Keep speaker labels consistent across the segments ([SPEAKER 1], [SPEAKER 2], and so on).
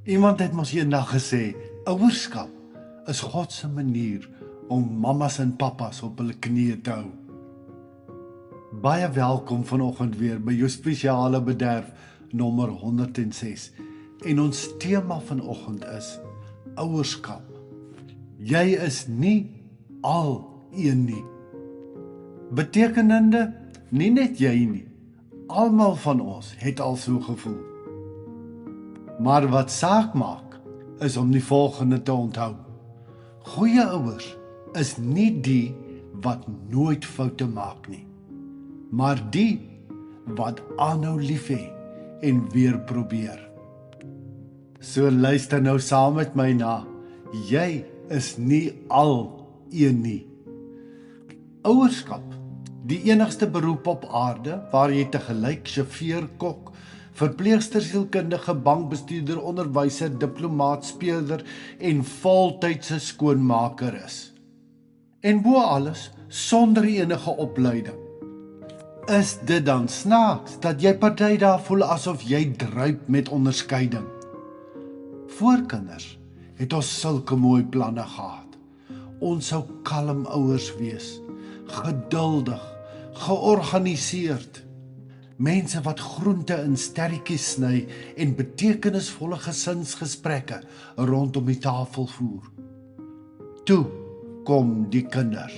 [SPEAKER 1] Iemand het mos eendag gesê, ouerskap is God se manier om mammas en pappas op hulle knieë te hou. Baie welkom vanoggend weer by jou spesiale bederf nommer 106. En ons tema vanoggend is ouerskap. Jy is nie al een nie. Betekenende, nie net jy nie. Almal van ons het al so gevoel. Maar wat saak maak, is om die volgende te onthou. Goeie ouers is nie die wat nooit foute maak nie, maar die wat aanhou lief hê en weer probeer. So luister nou saam met my na. Jy is nie al een nie. Ouerskap, die enigste beroep op aarde waar jy tegelyk sjofeur, kok, verpleegster, sielkundige, bankbestuurder, onderwyser, diplomaat, speurder en voltydse skoonmaker is. En bo alles, sonder enige opleiding. Is dit dan snaaks dat jy party daar voel asof jy druip met onderskeiding? Voor kinders het ons sulke mooi planne gehad. Ons sou kalm ouers wees, geduldig, georganiseerd. Mense wat groente in sterretjies sny en betekenisvolle gesinsgesprekke rondom die tafel voer. Toe kom die kinders.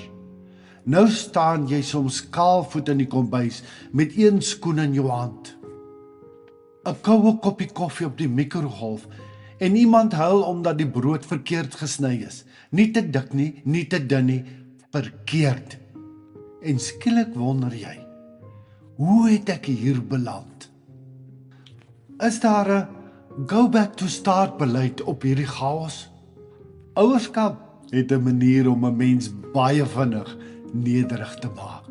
[SPEAKER 1] Nou staan jy soms kaalvoet in die kombuis met een skoen in jou hand. 'n Koue koppie koffie op die mikrogolf en iemand huil omdat die brood verkeerd gesny is. Nie te dik nie, nie te dun nie, verkeerd. En skielik wonder jy, hoe het ek hier beland? Is daar 'n go back to start beleid op hierdie chaos? Ouerskap het 'n manier om 'n mens baie vinnig nederig te maak.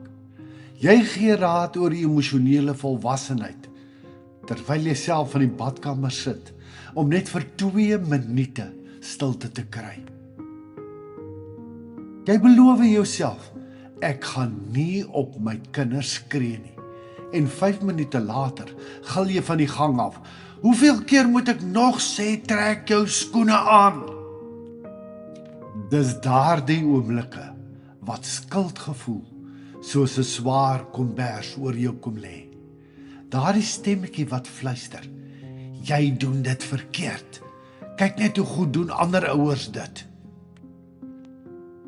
[SPEAKER 1] Jy gee raad oor die emosionele volwassenheid, terwyl jy self in die badkamer sit, om net vir 2 minute stilte te kry. Jy beloof jouself, ek gaan nie op my kinders skree nie. En 5 minute later gil jy van die gang af. Hoeveel keer moet ek nog sê, trek jou skoene aan? Dis daardie oomblikke wat skuldgevoel soos 'n swaar kombers oor jou kom lê. Daardie stemmetjie wat fluister, jy doen dit verkeerd. Kyk net hoe goed doen ander ouers dit.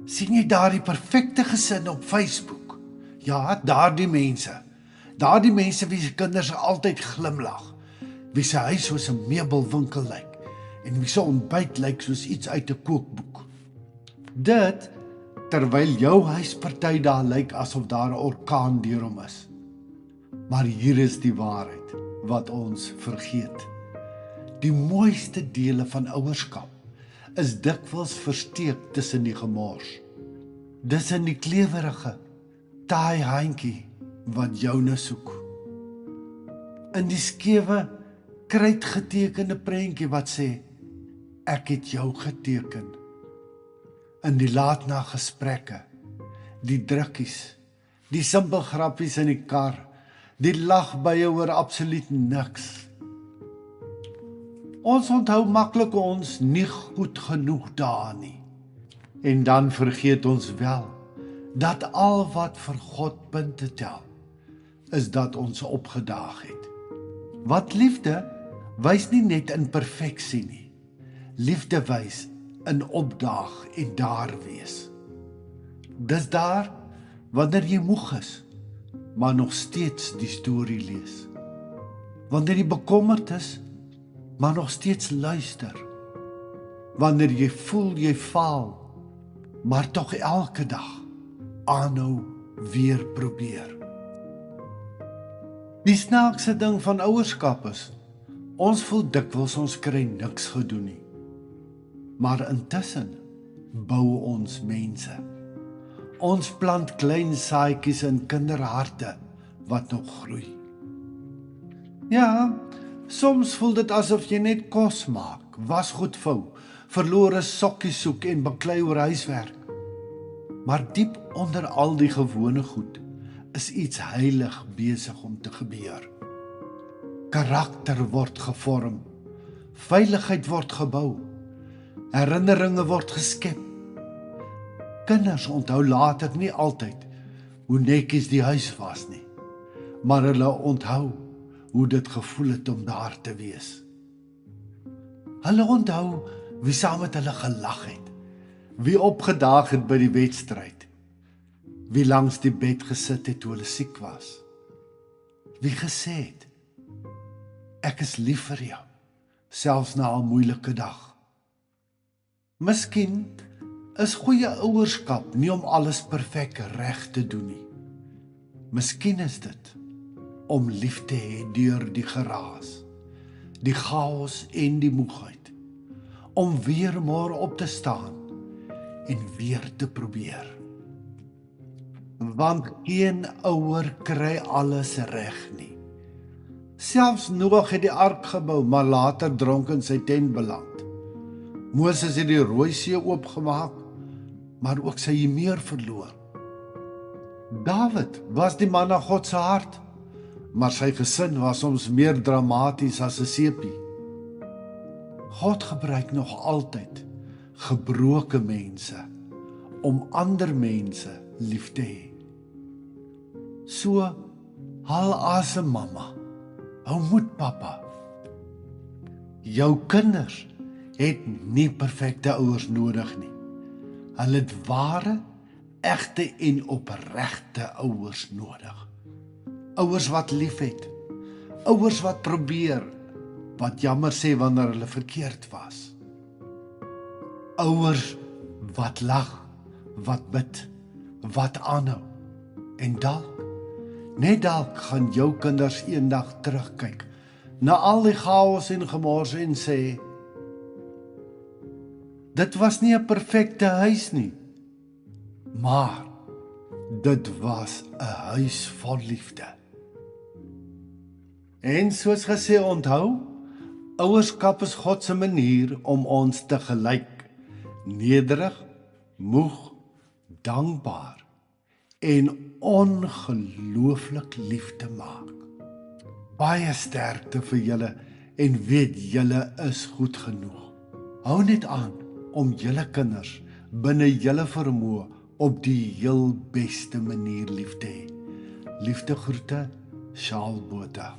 [SPEAKER 1] Sien jy daardie perfekte gesin op Facebook? Ja, daardie mense wie se kinders altyd glimlag, wie se huis soos 'n meubelwinkel lyk, en wie se ontbyt lyk soos iets uit 'n kookboek. Dit, terwyl jou huis party daar lyk asof daar 'n orkaan deur hom is. Maar hier is die waarheid, wat ons vergeet. Die mooiste dele van ouerskap is dikwels versteek tussen die gemors. Dis in die klewerige, taai handjie wat joune soek. In die skewe, kruitgetekende prentjie wat sê, ek het jou geteken. In die laatnag gesprekke, die drukkies, die simpel grappies in die kar, die lagbye oor absoluut niks. Ons onthou maklik ons nie goed genoeg daar nie. En dan vergeet ons wel, dat al wat vir God punte tel, is dat ons opgedaag het. Wat liefde wys nie net in perfeksie nie. Liefde wys in opdaag en daar wees. Dis daar wanneer jy moeg is, maar nog steeds die storie lees. Wanneer jy bekommerd is, maar nog steeds luister. Wanneer jy voel jy faal, maar tog elke dag aanhou weer probeer. Die snaakse ding van ouerskap is, ons voel dikwels ons kry niks gedoen nie. Maar intussen bou ons mense. Ons plant klein saadjies in kinderharte wat nog groei. Ja, soms voel dit asof jy net kos maak, wasgoed vou, verlore sokkies soek en baklei oor huiswerk. Maar diep onder al die gewone goed is iets heilig besig om te gebeur. Karakter word gevorm, Veiligheid word gebou. Herinneringe word geskep. Kinders onthou later nie altyd hoe netjies die huis was nie, maar hulle onthou hoe dit gevoel het om daar te wees. Hulle onthou wie saam met hulle gelag het, wie opgedaag het by die wedstryd, wie langs die bed gesit het toe hulle siek was, wie gesê het, ek is lief vir jou, selfs na 'n moeilike dag. Miskien is goeie ouerskap nie om alles perfek reg te doen nie. Miskien is dit om lief te hê deur die geraas, die chaos en die moegheid, om weer môre op te staan en weer te probeer. Want geen ouer kry alles reg nie. Selfs Noag het die ark gebou, maar later dronk in sy tent beland. Moses het die Rooi See oopgemaak, maar ook sy meer verloor. Dawid was die man na God se hart, maar sy gesin was soms meer dramaties as 'n sepie. God gebruik nog altyd gebroke mense om ander mense lief te hê. So, haal asem mamma, hou moed pappa. Jou kinders het nie perfekte ouers nodig nie. Hulle het ware, egte en opregte ouers nodig. Ouers wat liefhet, ouers wat probeer, wat jammer sê wanneer hulle verkeerd was. Ouers wat lag, wat bid, wat aanhou. En net dalk gaan jou kinders eendag terugkyk na al die chaos en gemors en sê, dit was nie 'n perfekte huis nie, maar dit was 'n huis vol liefde. En soos gesê, onthou, ouerskap is God se manier om ons te gelyk, nederig, moeg, dankbaar en ongelooflik lief te maak. Baie sterkte vir julle en weet julle is goed genoeg. Hou net aan om julle kinders binne julle vermoë op die heel beste manier lief te hê. Liefde groete, Shaal Botha.